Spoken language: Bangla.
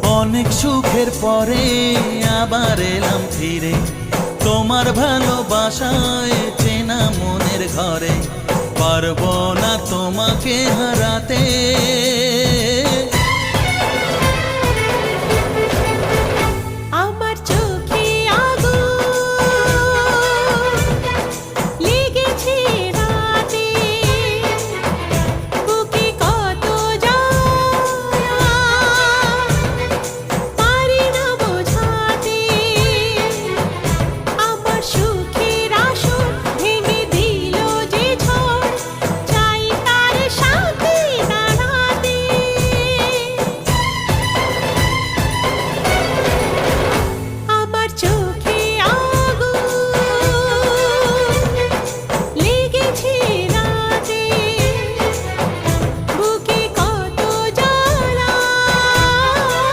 অনেক সুখের পরে আবার এলাম ফিরে তোমার ভালোবাসায় চেনা মনের ঘরে। পারবো না তোমাকে হারাতে,